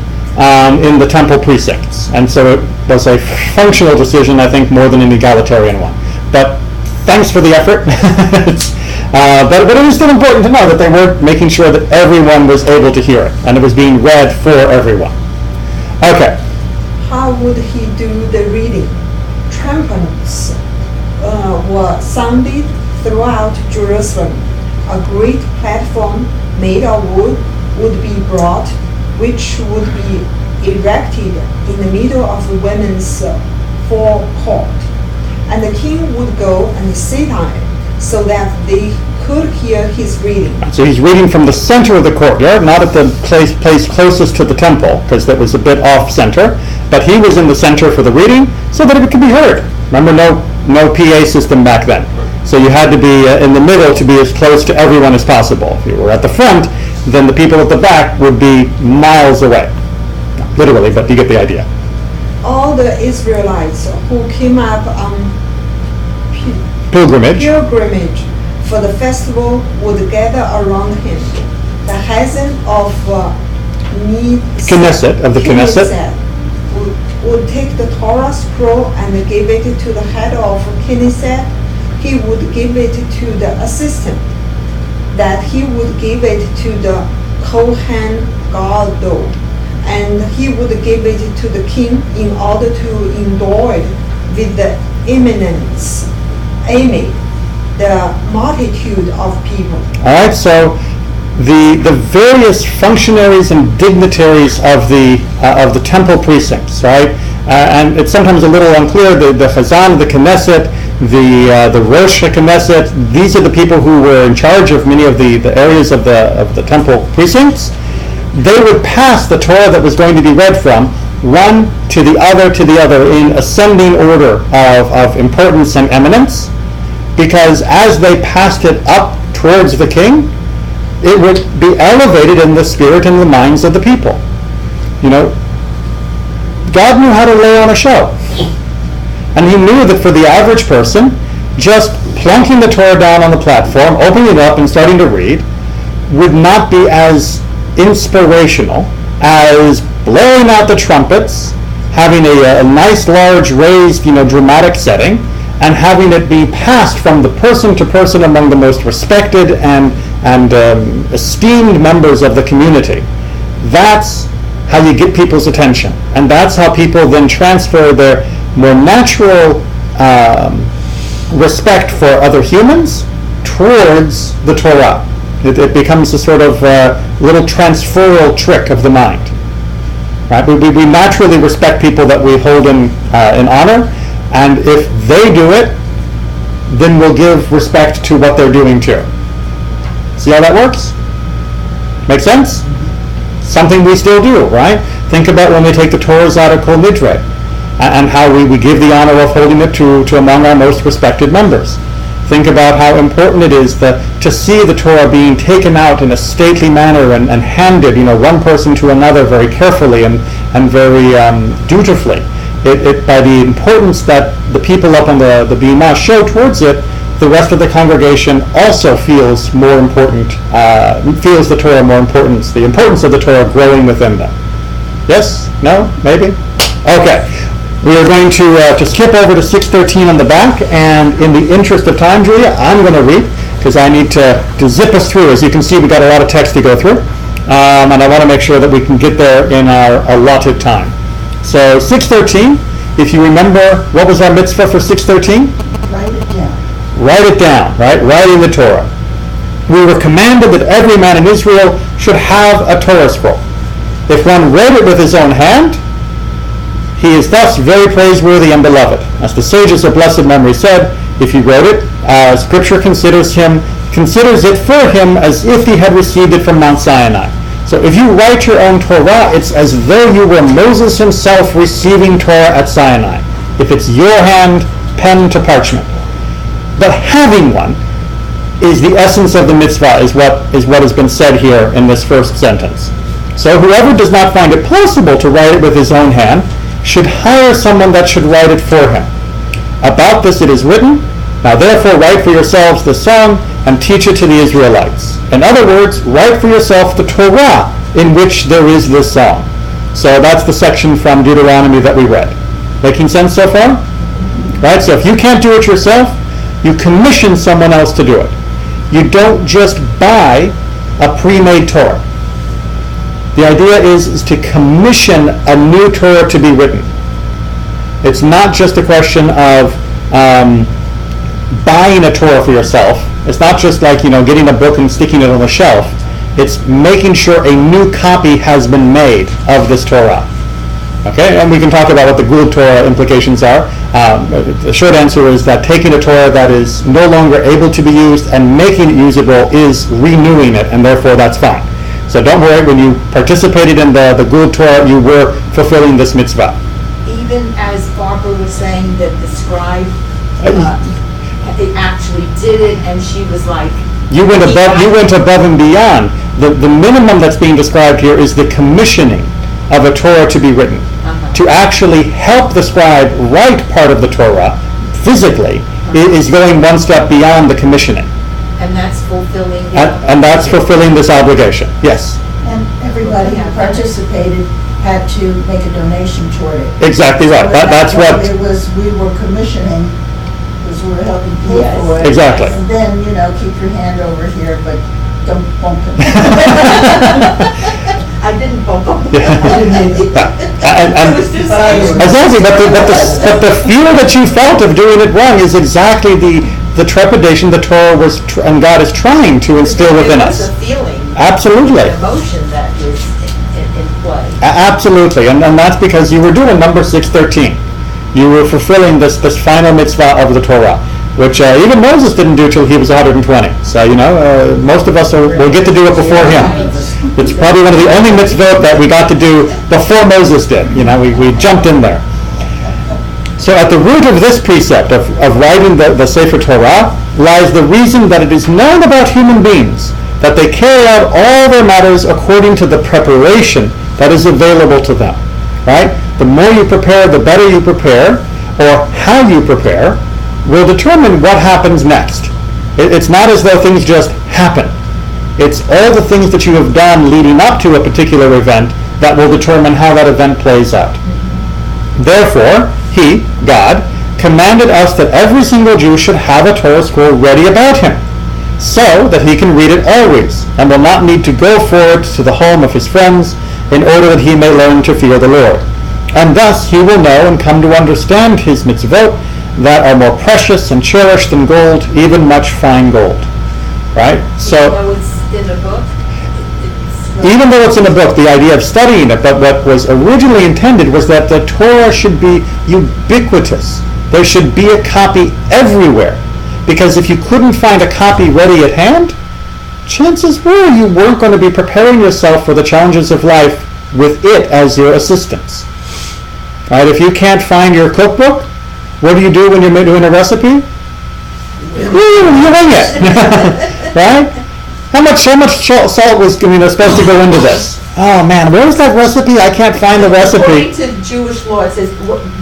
Speaker 1: in the temple precincts. And so it was a functional decision, I think, more than an egalitarian one. But thanks for the effort. But it is still important to know that they were making sure that everyone was able to hear it, and it was being read for everyone. Okay.
Speaker 3: How would he do the reading? Trumpets were sounded throughout Jerusalem. A great platform made of wood would be brought, which would be erected in the middle of the women's forecourt. And the king would go and sit on it, so that they could hear his reading.
Speaker 1: So he's reading from the center of the courtyard, not at the place closest to the temple, because that was a bit off-center, but he was in the center for the reading so that it could be heard. Remember, no PA system back then. So you had to be in the middle to be as close to everyone as possible. If you were at the front, then the people at the back would be miles away. Not literally, but you get the idea.
Speaker 3: All the Israelites who came up on
Speaker 1: Pilgrimage.
Speaker 3: for the festival would gather around him. The Hazan of
Speaker 1: Knesset, of the Knesset.
Speaker 3: Would take the Torah scroll and give it to the head of Knesset. He would give it to the assistant. That he would give it to the Kohen Gadol. And he would give it to the king in order to endow it with the eminence, the multitude of people.
Speaker 1: All right, so the various functionaries and dignitaries of the temple precincts, right? And it's sometimes a little unclear. The Chazan, the Knesset, the Rosh Knesset. These are the people who were in charge of many of the areas of the temple precincts. They would pass the Torah that was going to be read from one to the other in ascending order of importance and eminence, because as they passed it up towards the king, it would be elevated in the spirit and the minds of the people. You know, God knew how to lay on a show. And he knew that for the average person, just plunking the Torah down on the platform, opening it up and starting to read, would not be as inspirational as blowing out the trumpets, having a nice large raised, dramatic setting, and having it be passed from the person to person among the most respected and esteemed members of the community. That's how you get people's attention, and that's how people then transfer their more natural respect for other humans towards the Torah. It becomes a sort of little transferal trick of the mind. Right? We naturally respect people that we hold in honor, and if they do it, then we'll give respect to what they're doing too. See how that works? Make sense? Something we still do, right? Think about when we take the Torah's out of Kol Nidre, and how we give the honor of holding it to among our most respected members. Think about how important it is to see the Torah being taken out in a stately manner and handed, one person to another very carefully and very dutifully. By the importance that the people up on the bima show towards it, the rest of the congregation also feels more important, feels the Torah more importance, the importance of the Torah growing within them. Yes? No? Maybe? Okay. We are going to skip over to 613 on the back, and in the interest of time, Julia, I'm going to read, because I need to zip us through. As you can see, we've got a lot of text to go through, and I want to make sure that we can get there in our allotted time. So 613, if you remember, what was our mitzvah for 613?
Speaker 4: Write it down.
Speaker 1: Write it down, right? Writing the Torah. We were commanded that every man in Israel should have a Torah scroll. If one wrote it with his own hand, he is thus very praiseworthy and beloved. As the sages of blessed memory said, if he wrote it, Scripture considers it for him as if he had received it from Mount Sinai. So if you write your own Torah, it's as though you were Moses himself receiving Torah at Sinai. If it's your hand, pen to parchment. But having one is the essence of the mitzvah, is what has been said here in this first sentence. So whoever does not find it possible to write it with his own hand should hire someone that should write it for him. About this it is written, now therefore write for yourselves the song and teach it to the Israelites. In other words, write for yourself the Torah in which there is this song. So that's the section from Deuteronomy that we read. Making sense so far? Right? So if you can't do it yourself, you commission someone else to do it. You don't just buy a pre-made Torah. The idea is to commission a new Torah to be written. It's not just a question of buying a Torah for yourself. It's not just like, getting a book and sticking it on the shelf. It's making sure a new copy has been made of this Torah. Okay, and we can talk about what the Gul Torah implications are. The short answer is that taking a Torah that is no longer able to be used and making it usable is renewing it, and therefore that's fine. So don't worry, when you participated in the Gul Torah, you were fulfilling this mitzvah.
Speaker 9: Even as Barbara was saying that the scribe actually did it, and she was like... You went
Speaker 1: above and beyond. The minimum that's being described here is the commissioning of a Torah to be written. To actually help the scribe write part of the Torah physically is going one step beyond the commissioning.
Speaker 9: And that's fulfilling...
Speaker 1: And that's fulfilling this obligation, yes.
Speaker 4: And everybody who participated had to make a donation toward it.
Speaker 1: Exactly right.
Speaker 4: So
Speaker 1: That's what...
Speaker 4: It was, we were commissioning, because we were helping pay for it.
Speaker 1: Exactly.
Speaker 4: And then, keep your hand over here, but don't bump it. I didn't bump up.
Speaker 1: Exactly, but the fear that you felt of doing it wrong is exactly the trepidation the Torah and God is trying to instill within us.
Speaker 9: It was a feeling.
Speaker 1: Absolutely.
Speaker 9: An emotion that was in play.
Speaker 1: Absolutely, and that's because you were doing number 613. You were fulfilling this final mitzvah of the Torah, which even Moses didn't do till he was 120. So, most of us will get to do it before him. It's probably one of the only mitzvot that we got to do before Moses did. We jumped in there. So at the root of this precept of writing the Sefer Torah lies the reason that it is known about human beings that they carry out all their matters according to the preparation that is available to them. Right? The more you prepare, the better you prepare, or how you prepare will determine what happens next. It's not as though things just happen. It's all the things that you have done leading up to a particular event that will determine how that event plays out. Therefore, He, God, commanded us that every single Jew should have a Torah scroll ready about him, so that he can read it always, and will not need to go forward to the home of his friends in order that he may learn to fear the Lord. And thus he will know and come to understand his mitzvot that are more precious and cherished than gold, even much fine gold. Right? So,
Speaker 9: even though it's in a book?
Speaker 1: Even though it's in a book, the idea of studying it, but what was originally intended was that the Torah should be ubiquitous. There should be a copy everywhere. Because if you couldn't find a copy ready at hand, chances were you weren't going to be preparing yourself for the challenges of life with it as your assistance. Right? If you can't find your cookbook, what do you do when you're doing a recipe? You wing it. Right? How much salt was supposed to go into this? Oh man, where was that recipe? I can't find the recipe.
Speaker 9: According to Jewish law, it says,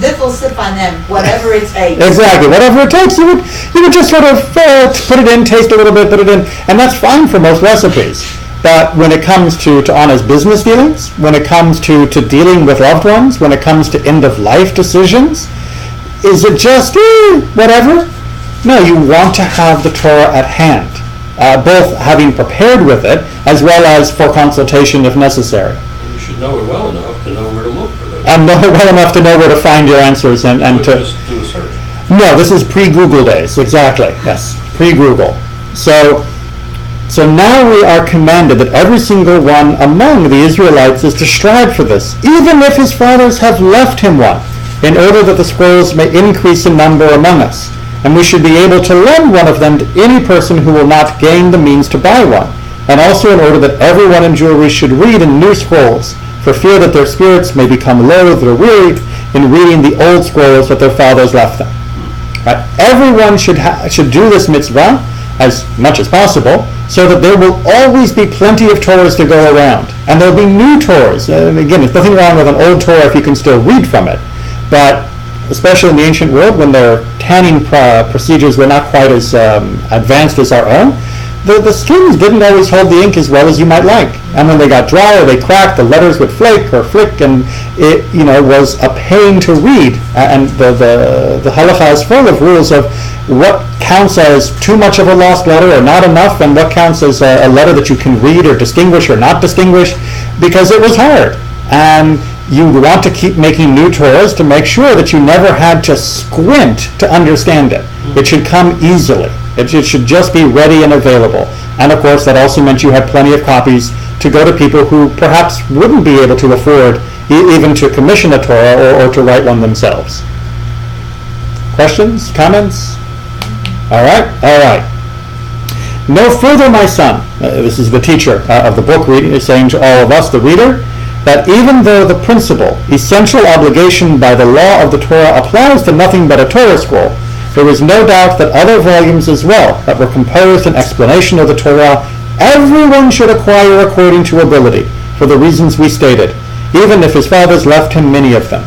Speaker 9: "This will sip on them, whatever it takes."
Speaker 1: Exactly, whatever it takes. You would just sort of put it in, taste a little bit, put it in, and that's fine for most recipes. But when it comes to Anna's business dealings, when it comes to dealing with loved ones, when it comes to end-of-life decisions, is it just whatever? No, you want to have the Torah at hand. Both having prepared with it, as well as for consultation if necessary.
Speaker 5: You should know it well enough to know where to look for those.
Speaker 1: And know it well enough to know where to find your answers and to...
Speaker 5: Just do a search.
Speaker 1: No, this is pre-Google days, exactly, yes, pre-Google. So now we are commanded that every single one among the Israelites is to strive for this, even if his fathers have left him one, in order that the scrolls may increase in number among us. And we should be able to lend one of them to any person who will not gain the means to buy one, and also in order that everyone in Jewry should read in new scrolls, for fear that their spirits may become loathed or wearied in reading the old scrolls that their fathers left them. Right? Everyone should do this mitzvah as much as possible, so that there will always be plenty of Torahs to go around, and there will be new Torahs. Again, there's nothing wrong with an old Torah if you can still read from it, but especially in the ancient world, when their tanning procedures were not quite as advanced as our own, the strings didn't always hold the ink as well as you might like. And when they got dry or they cracked, the letters would flake or flick, and it was a pain to read. And the halacha is full of rules of what counts as too much of a lost letter or not enough, and what counts as a letter that you can read or distinguish or not distinguish, because it was hard. And you want to keep making new Torahs to make sure that you never had to squint to understand it. It should come easily. It should just be ready and available. And of course, that also meant you had plenty of copies to go to people who perhaps wouldn't be able to afford even to commission a Torah or to write one themselves. Questions? Comments? All right. No further, my son. This is the teacher of the book reading, saying to all of us, the reader, that even though the principal, essential obligation by the law of the Torah applies to nothing but a Torah scroll, there is no doubt that other volumes as well that were composed in explanation of the Torah, everyone should acquire according to ability, for the reasons we stated, even if his fathers left him many of them.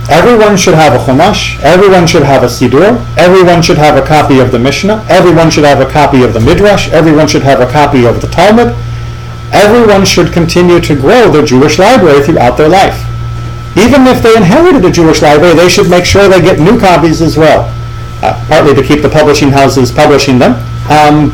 Speaker 1: Everyone should have a Chumash, everyone should have a Siddur, everyone should have a copy of the Mishnah, everyone should have a copy of the Midrash, everyone should have a copy of the Talmud. Everyone should continue to grow their Jewish library throughout their life. Even if they inherited a Jewish library, they should make sure they get new copies as well, partly to keep the publishing houses publishing them,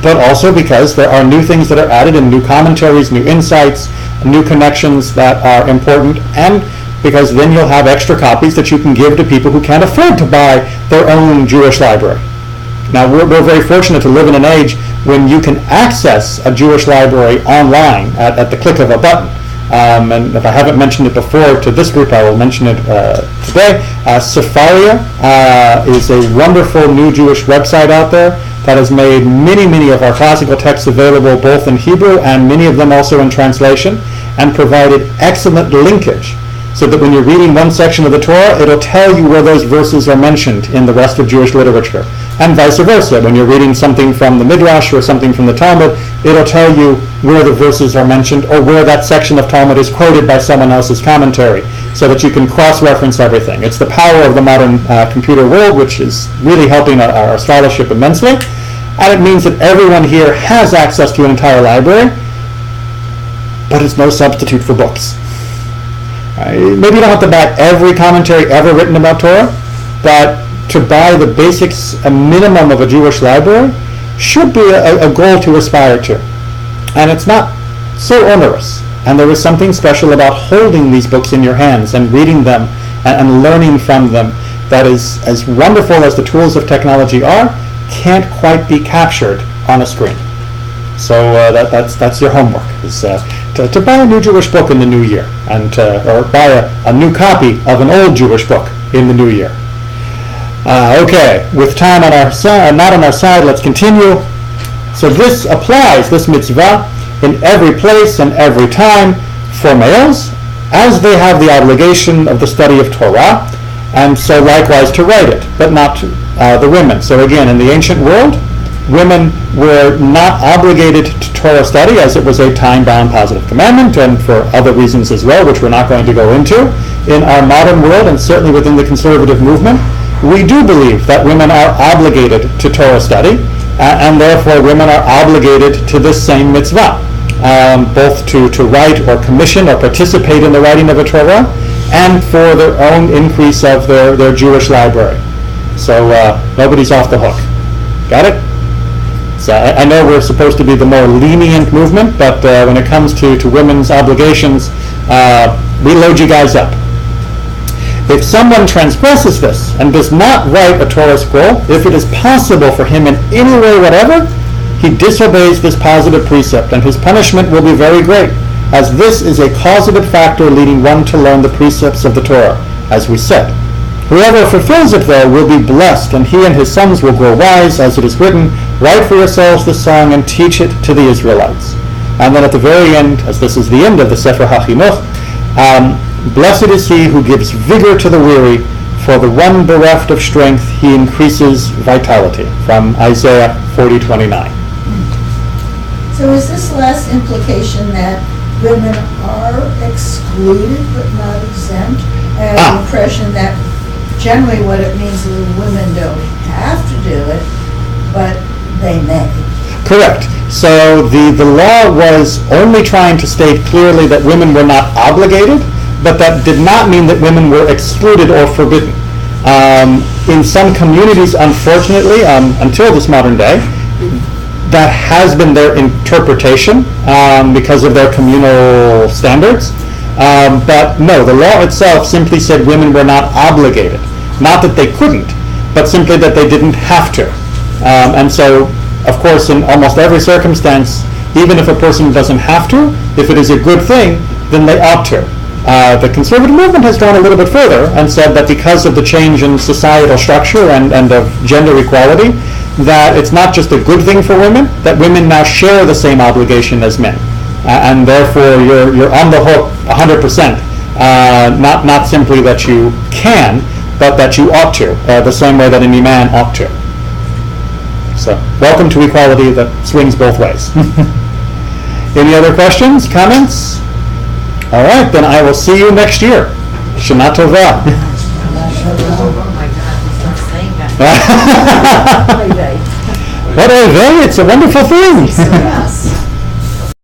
Speaker 1: but also because there are new things that are added and new commentaries, new insights, new connections that are important, and because then you'll have extra copies that you can give to people who can't afford to buy their own Jewish library. Now, we're very fortunate to live in an age when you can access a Jewish library online at the click of a button. And if I haven't mentioned it before to this group, I will mention it today. Sefaria is a wonderful new Jewish website out there that has made many of our classical texts available both in Hebrew and many of them also in translation, and provided excellent linkage, so that when you're reading one section of the Torah, it'll tell you where those verses are mentioned in the rest of Jewish literature. And vice versa. When you're reading something from the Midrash or something from the Talmud, it'll tell you where the verses are mentioned or where that section of Talmud is quoted by someone else's commentary, so that you can cross-reference everything. It's the power of the modern computer world, which is really helping our scholarship immensely. And it means that everyone here has access to an entire library, but it's no substitute for books. Maybe you don't have to buy every commentary ever written about Torah, but to buy the basics, a minimum of a Jewish library, should be a goal to aspire to. And it's not so onerous. And there is something special about holding these books in your hands and reading them and learning from them that is, as wonderful as the tools of technology are, can't quite be captured on a screen. So that's your homework, is to buy a new Jewish book in the new year, and or buy a new copy of an old Jewish book in the new year. Okay, with time on our side, not on our side, let's continue. So this applies, this mitzvah, in every place and every time for males, as they have the obligation of the study of Torah, and so likewise to write it, but not the women. So again, in the ancient world, women were not obligated to Torah study, as it was a time-bound positive commandment, and for other reasons as well, which we're not going to go into. In our modern world, and certainly within the conservative movement, we do believe that women are obligated to Torah study, and therefore women are obligated to this same mitzvah, both to write or commission or participate in the writing of a Torah, and for their own increase of their Jewish library. So nobody's off the hook. Got it? So I know we're supposed to be the more lenient movement, but when it comes to women's obligations, we load you guys up. If someone transgresses this and does not write a Torah scroll, if it is possible for him in any way whatever, he disobeys this positive precept, and his punishment will be very great, as this is a causative factor leading one to learn the precepts of the Torah, as we said. Whoever fulfills it, though, will be blessed, and he and his sons will grow wise, as it is written, write for yourselves this song and teach it to the Israelites. And then at the very end, as this is the end of the Sefer HaChinuch, blessed is he who gives vigor to the weary, for the one bereft of strength he increases vitality, from Isaiah 40:29.
Speaker 4: So is this last implication that women are excluded but not exempt? I have the impression that generally what it means is women don't have to do it, but they may.
Speaker 1: Correct. So the law was only trying to state clearly that women were not obligated, but that did not mean that women were excluded or forbidden. In some communities, unfortunately, until this modern day, that has been their interpretation because of their communal standards. But no, the law itself simply said women were not obligated. Not that they couldn't, but simply that they didn't have to. And so, of course, in almost every circumstance, even if a person doesn't have to, if it is a good thing, then they ought to. The conservative movement has gone a little bit further and said that because of the change in societal structure and of gender equality, that it's not just a good thing for women, that women now share the same obligation as men. And therefore you're on the hook 100%, not simply that you can, but that you ought to, the same way that any man ought to. So, welcome to equality that swings both ways. Any other questions, comments? All right, then I will see you next year. Shana Tova.
Speaker 6: Oh my God, he's not saying that.
Speaker 1: What a day! It's a wonderful thing.
Speaker 2: Yes.